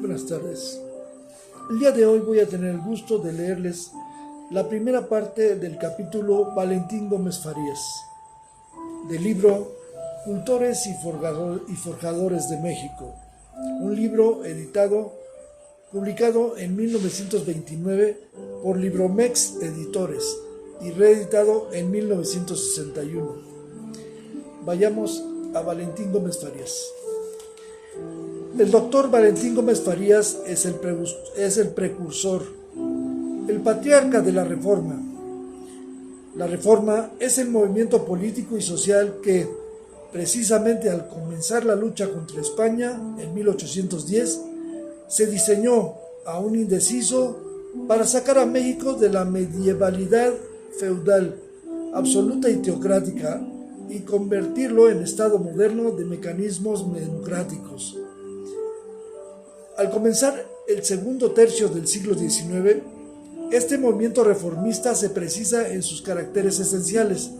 Buenas tardes. El día de hoy voy a tener el gusto de leerles la primera parte del capítulo Valentín Gómez Farías, del libro Cultores y Forjadores de México, un libro publicado en 1929 por Libromex Editores y reeditado en 1961. Vayamos a Valentín Gómez Farías. El doctor Valentín Gómez Farías es el precursor, el patriarca de la Reforma. La Reforma es el movimiento político y social que, precisamente al comenzar la lucha contra España en 1810, se diseñó aún indeciso para sacar a México de la medievalidad feudal, absoluta y teocrática, y convertirlo en Estado moderno de mecanismos democráticos. Al comenzar el segundo tercio del siglo XIX, este movimiento reformista se precisa en sus caracteres esenciales,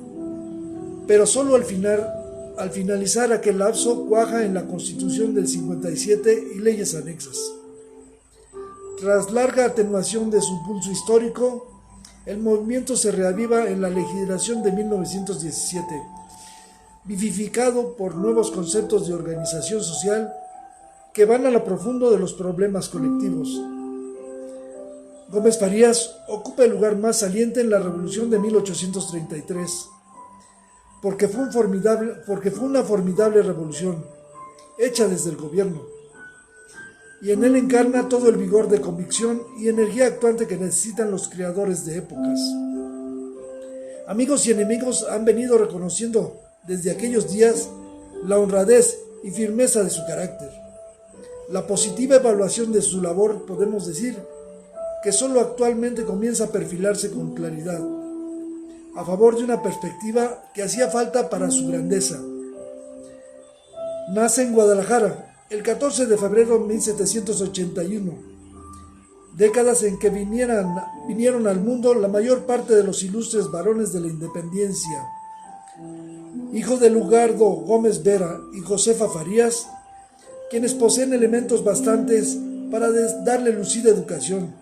pero solo al finalizar aquel lapso cuaja en la Constitución del 57 y leyes anexas. Tras larga atenuación de su pulso histórico, el movimiento se reaviva en la legislación de 1917, vivificado por nuevos conceptos de organización social que van a lo profundo de los problemas colectivos. Gómez Farías ocupa el lugar más saliente en la Revolución de 1833, porque fue una formidable revolución, hecha desde el gobierno, y en él encarna todo el vigor de convicción y energía actuante que necesitan los creadores de épocas. Amigos y enemigos han venido reconociendo desde aquellos días la honradez y firmeza de su carácter. La positiva evaluación de su labor podemos decir que solo actualmente comienza a perfilarse con claridad, a favor de una perspectiva que hacía falta para su grandeza. Nace en Guadalajara el 14 de febrero de 1781, décadas en que vinieron al mundo la mayor parte de los ilustres varones de la independencia. Hijo de Lugardo Gómez Vera y Josefa Farías, quienes poseen elementos bastantes para darle lucida educación.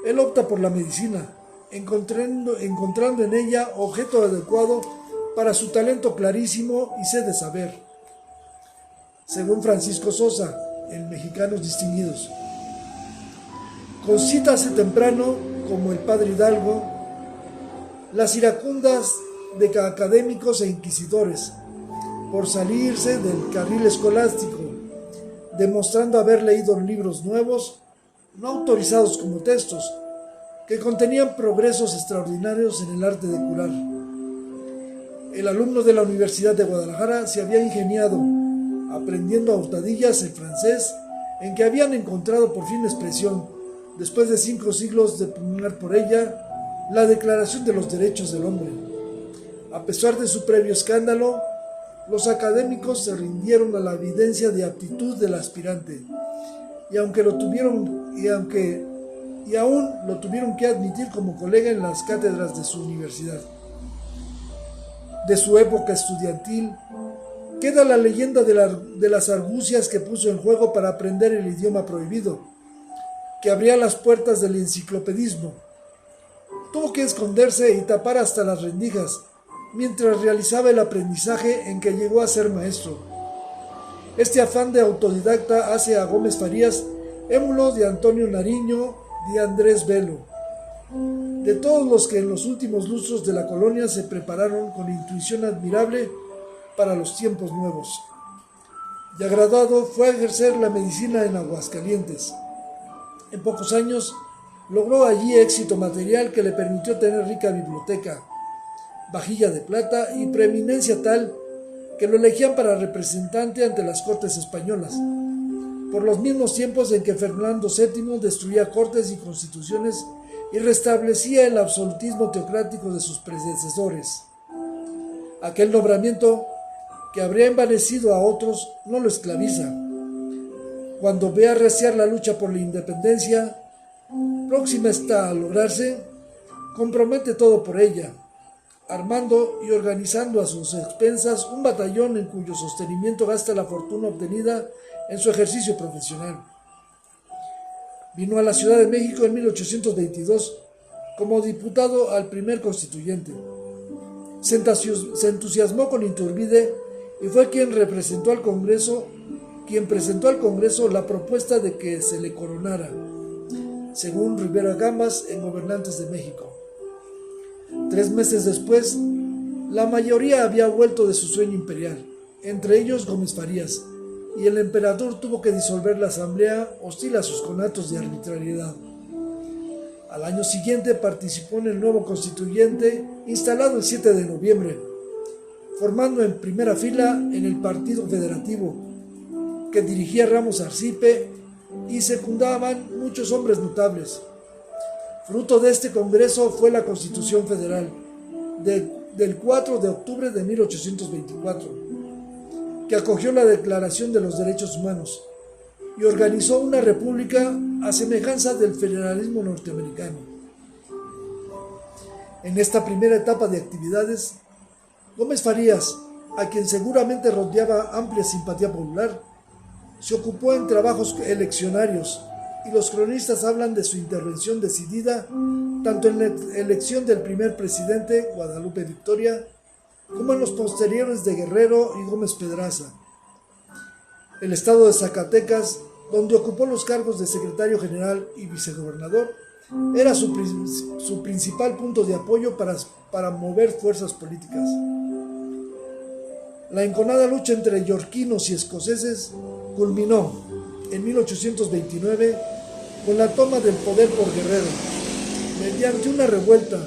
Él opta por la medicina, encontrando en ella objeto adecuado para su talento clarísimo y sed de saber. Según Francisco Sosa, en Mexicanos Distinguidos, concítase temprano, como el padre Hidalgo, las iracundas de académicos e inquisidores, por salirse del carril escolástico, demostrando haber leído libros nuevos, no autorizados como textos, que contenían progresos extraordinarios en el arte de curar. El alumno de la Universidad de Guadalajara se había ingeniado, aprendiendo a hurtadillas el francés, en que habían encontrado por fin expresión, después de 5 siglos de pugnar por ella, la Declaración de los Derechos del Hombre. A pesar de su previo escándalo, los académicos se rindieron a la evidencia de aptitud del aspirante, y aún lo tuvieron que admitir como colega en las cátedras de su universidad. De su época estudiantil, queda la leyenda de las argucias que puso en juego para aprender el idioma prohibido, que abría las puertas del enciclopedismo. Tuvo que esconderse y tapar hasta las rendijas, mientras realizaba el aprendizaje en que llegó a ser maestro. Este afán de autodidacta hace a Gómez Farías émulo de Antonio Nariño y de Andrés Bello, de todos los que en los últimos lustros de la colonia se prepararon con intuición admirable para los tiempos nuevos. Ya graduado, fue a ejercer la medicina en Aguascalientes. En pocos años logró allí éxito material que le permitió tener rica biblioteca, vajilla de plata y preeminencia tal que lo elegían para representante ante las cortes españolas, por los mismos tiempos en que Fernando VII destruía cortes y constituciones y restablecía el absolutismo teocrático de sus predecesores. Aquel nombramiento, que habría envanecido a otros, no lo esclaviza. Cuando ve arreciar la lucha por la independencia, próxima está a lograrse, compromete todo por ella, armando y organizando a sus expensas un batallón en cuyo sostenimiento gasta la fortuna obtenida en su ejercicio profesional. Vino a la Ciudad de México en 1822 como diputado al primer constituyente. Se entusiasmó con Iturbide y fue quien presentó al Congreso la propuesta de que se le coronara, según Rivera Gambas, en Gobernantes de México. 3 meses después, la mayoría había vuelto de su sueño imperial, entre ellos Gómez Farías, y el emperador tuvo que disolver la asamblea hostil a sus conatos de arbitrariedad. Al año siguiente participó en el nuevo constituyente instalado el 7 de noviembre, formando en primera fila en el Partido Federativo, que dirigía Ramos Arcipe, y secundaban muchos hombres notables. Fruto de este congreso fue la Constitución Federal del 4 de octubre de 1824, que acogió la Declaración de los Derechos Humanos y organizó una república a semejanza del federalismo norteamericano. En esta primera etapa de actividades, Gómez Farías, a quien seguramente rodeaba amplia simpatía popular, se ocupó en trabajos eleccionarios, y los cronistas hablan de su intervención decidida tanto en la elección del primer presidente, Guadalupe Victoria, como en los posteriores de Guerrero y Gómez Pedraza. El estado de Zacatecas, donde ocupó los cargos de secretario general y vicegobernador, era su principal punto de apoyo para mover fuerzas políticas. La enconada lucha entre yorquinos y escoceses culminó en 1829 con la toma del poder por Guerrero, mediante una revuelta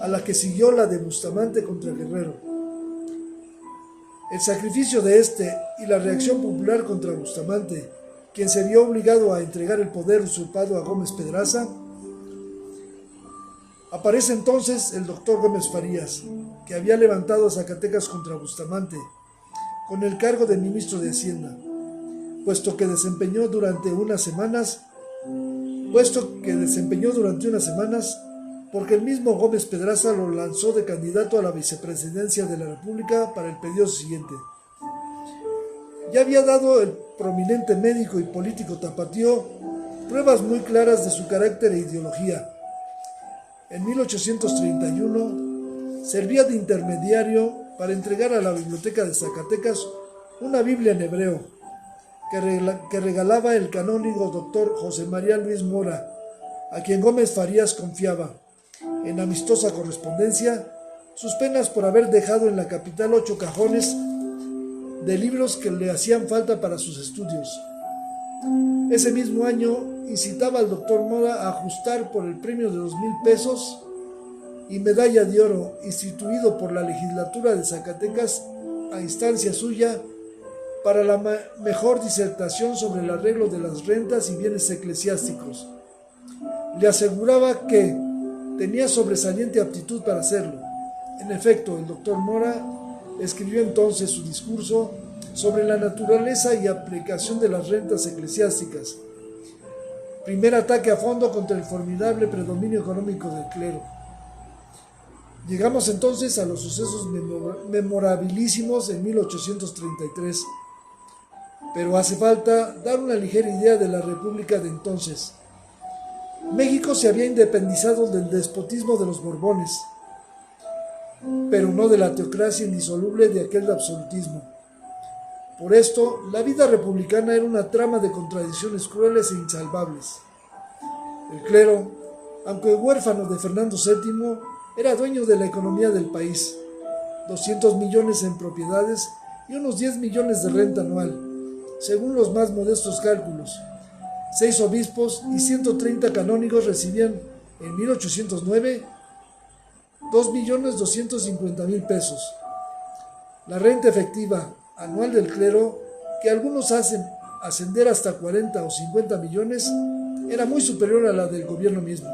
a la que siguió la de Bustamante contra Guerrero. El sacrificio de este y la reacción popular contra Bustamante, quien se vio obligado a entregar el poder usurpado a Gómez Pedraza, aparece entonces el doctor Gómez Farías, que había levantado a Zacatecas contra Bustamante, con el cargo de ministro de Hacienda, puesto que desempeñó durante unas semanas, porque el mismo Gómez Pedraza lo lanzó de candidato a la vicepresidencia de la República para el periodo siguiente. Ya había dado el prominente médico y político tapatío pruebas muy claras de su carácter e ideología. En 1831 servía de intermediario para entregar a la Biblioteca de Zacatecas una Biblia en hebreo que regalaba el canónigo doctor José María Luis Mora, a quien Gómez Farías confiaba, en amistosa correspondencia, sus penas por haber dejado en la capital 8 cajones de libros que le hacían falta para sus estudios. Ese mismo año incitaba al doctor Mora a ajustar por el premio de 2,000 pesos y medalla de oro instituido por la legislatura de Zacatecas a instancia suya para la mejor disertación sobre el arreglo de las rentas y bienes eclesiásticos. Le aseguraba que tenía sobresaliente aptitud para hacerlo. En efecto, el doctor Mora escribió entonces su discurso sobre la naturaleza y aplicación de las rentas eclesiásticas. Primer ataque a fondo contra el formidable predominio económico del clero. Llegamos entonces a los sucesos memorabilísimos en 1833, pero hace falta dar una ligera idea de la República de entonces. México se había independizado del despotismo de los Borbones, pero no de la teocracia indisoluble de aquel absolutismo. Por esto, la vida republicana era una trama de contradicciones crueles e insalvables. El clero, aunque huérfano de Fernando VII, era dueño de la economía del país, 200 millones en propiedades y unos 10 millones de renta anual, según los más modestos cálculos. 6 obispos y 130 canónigos recibían en 1809 2.250.000 pesos. La renta efectiva anual del clero, que algunos hacen ascender hasta 40 o 50 millones, era muy superior a la del gobierno mismo.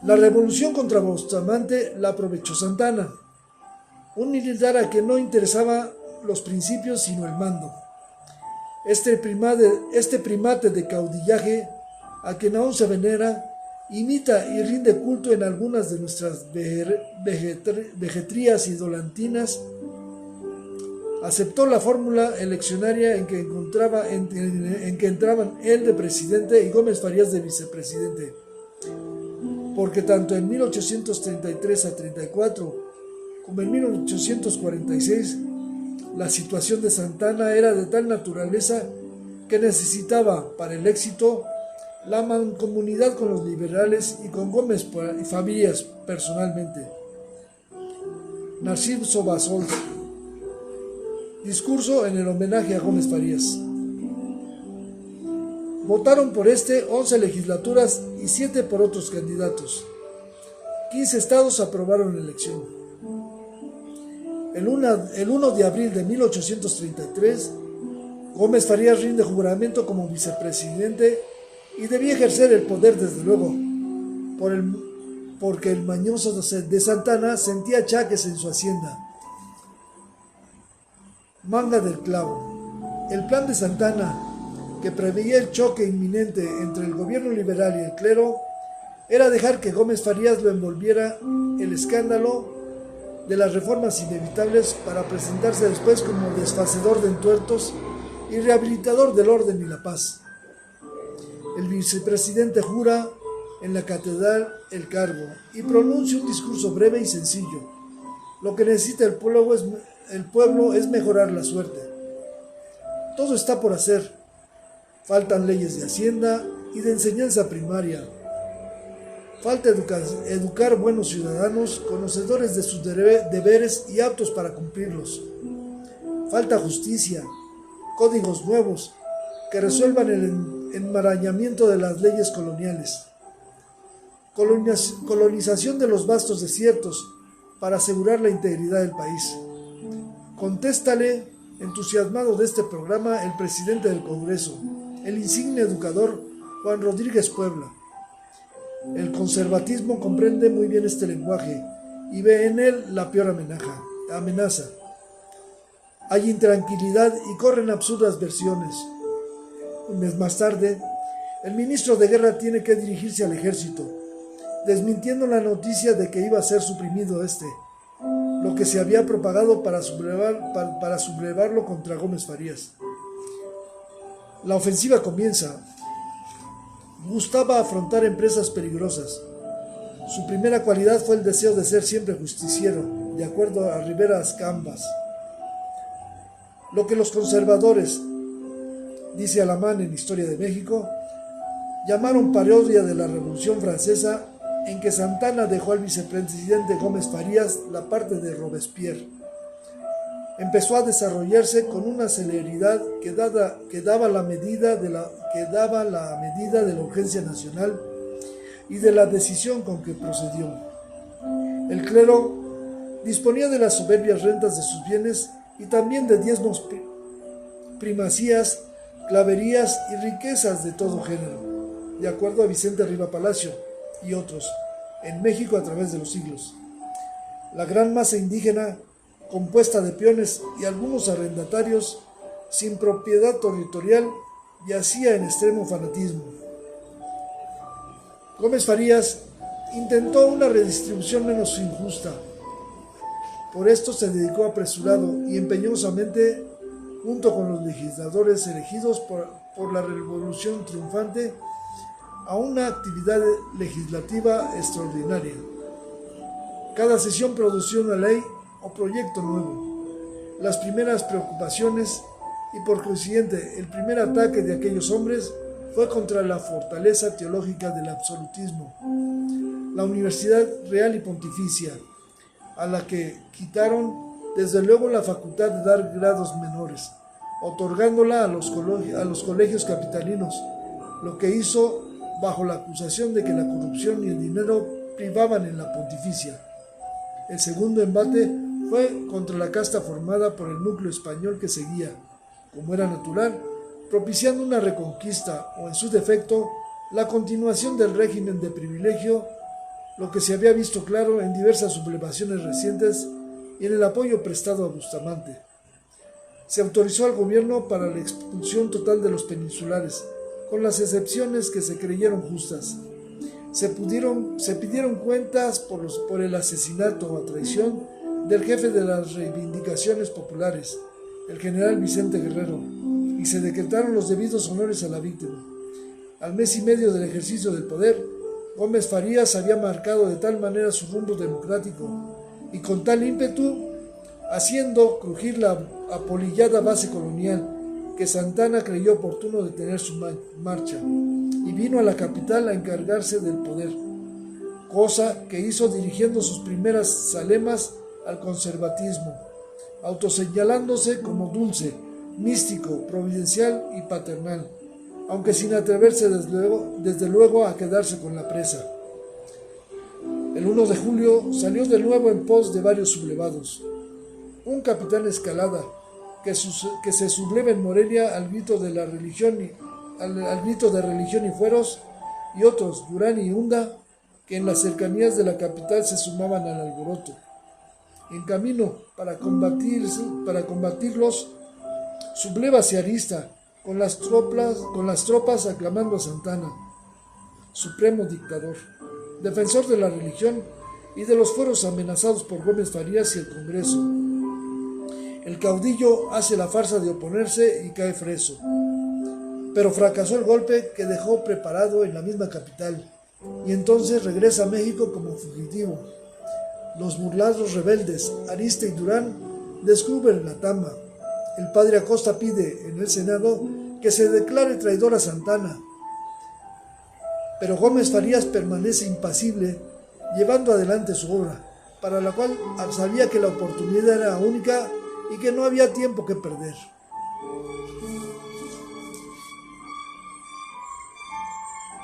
La revolución contra Bustamante la aprovechó Santana, un militar a quien no interesaba los principios sino el mando. Este primate de caudillaje, a quien aún se venera, imita y rinde culto en algunas de nuestras vejetrías idolantinas Aceptó la fórmula eleccionaria en que entraban él de presidente y Gómez Farías de vicepresidente, porque tanto en 1833 a 34 como en 1846 la situación de Santa Anna era de tal naturaleza que necesitaba para el éxito la mancomunidad con los liberales y con Gómez y Farías personalmente. Narciso Bassols. Discurso en el homenaje a Gómez Farías. Votaron por 11 legislaturas y 7 por otros candidatos. 15 estados aprobaron la elección. El 1 de abril de 1833, Gómez Farías rinde juramento como vicepresidente y debía ejercer el poder desde luego, porque el mañoso de Santa Anna sentía achaques en su hacienda. Manga del clavo. El plan de Santa Anna, que preveía el choque inminente entre el gobierno liberal y el clero, era dejar que Gómez Farías lo envolviera el escándalo de las reformas inevitables para presentarse después como desfacedor de entuertos y rehabilitador del orden y la paz. El vicepresidente jura en la catedral el cargo y pronuncia un discurso breve y sencillo. Lo que necesita el pueblo es mejorar la suerte. Todo está por hacer. Faltan leyes de hacienda y de enseñanza primaria. Falta educar buenos ciudadanos, conocedores de sus deberes y aptos para cumplirlos. Falta justicia, códigos nuevos que resuelvan el enmarañamiento de las leyes coloniales. Colonización de los vastos desiertos para asegurar la integridad del país. Contéstale, entusiasmado de este programa, el presidente del Congreso, el insigne educador Juan Rodríguez Puebla. El conservatismo comprende muy bien este lenguaje y ve en él la peor amenaza. Hay intranquilidad y corren absurdas versiones. Un mes más tarde, el ministro de Guerra tiene que dirigirse al ejército, desmintiendo la noticia de que iba a ser suprimido lo que se había propagado para sublevarlo contra Gómez Farías. La ofensiva comienza. Gustaba afrontar empresas peligrosas. Su primera cualidad fue el deseo de ser siempre justiciero, de acuerdo a Rivera Cambas. Lo que los conservadores, dice Alamán en Historia de México, llamaron parodia de la Revolución Francesa, en que Santa Anna dejó al vicepresidente Gómez Farías la parte de Robespierre. Empezó a desarrollarse con una celeridad que daba la medida de la urgencia nacional y de la decisión con que procedió. El clero disponía de las soberbias rentas de sus bienes y también de diezmos, primacías, claverías y riquezas de todo género, de acuerdo a Vicente Riva Palacio y otros, en México a través de los siglos. La gran masa indígena, compuesta de peones y algunos arrendatarios, sin propiedad territorial, yacía en extremo fanatismo. Gómez Farías intentó una redistribución menos injusta. Por esto se dedicó apresurado y empeñosamente, junto con los legisladores elegidos por la revolución triunfante, a una actividad legislativa extraordinaria. Cada sesión producía una ley o proyecto nuevo. Las primeras preocupaciones y por consiguiente el primer ataque de aquellos hombres fue contra la fortaleza teológica del absolutismo, la Universidad Real y Pontificia, a la que quitaron desde luego la facultad de dar grados menores, otorgándola a los colegios capitalinos, lo que hizo bajo la acusación de que la corrupción y el dinero privaban en la pontificia. El segundo embate fue contra la casta formada por el núcleo español que seguía, como era natural, propiciando una reconquista o, en su defecto, la continuación del régimen de privilegio, lo que se había visto claro en diversas sublevaciones recientes y en el apoyo prestado a Bustamante. Se autorizó al gobierno para la expulsión total de los peninsulares, con las excepciones que se creyeron justas. Se pidieron cuentas por el asesinato o traición del jefe de las reivindicaciones populares, el general Vicente Guerrero, y se decretaron los debidos honores a la víctima. Al mes y medio del ejercicio del poder, Gómez Farías había marcado de tal manera su rumbo democrático y con tal ímpetu, haciendo crujir la apolillada base colonial, que Santana creyó oportuno detener su marcha y vino a la capital a encargarse del poder, cosa que hizo dirigiendo sus primeras zalemas al conservatismo, autoseñalándose como dulce, místico, providencial y paternal, aunque sin atreverse desde luego a quedarse con la presa. El 1 de julio salió de nuevo en pos de varios sublevados. Un capitán Escalada, que se subleva en Morelia al grito de religión y fueros, y otros, Durán y Hunda, que en las cercanías de la capital se sumaban al alboroto. En camino para combatirlos, sublévase Arista, con las tropas aclamando a Santana, supremo dictador, defensor de la religión y de los fueros amenazados por Gómez Farías y el Congreso. El caudillo hace la farsa de oponerse y cae preso, pero fracasó el golpe que dejó preparado en la misma capital, y entonces regresa a México como fugitivo. Los burlados rebeldes Arista y Durán descubren la tama. El padre Acosta pide en el Senado que se declare traidor a Santana, pero Gómez Farías permanece impasible, llevando adelante su obra, para la cual sabía que la oportunidad era única y que no había tiempo que perder.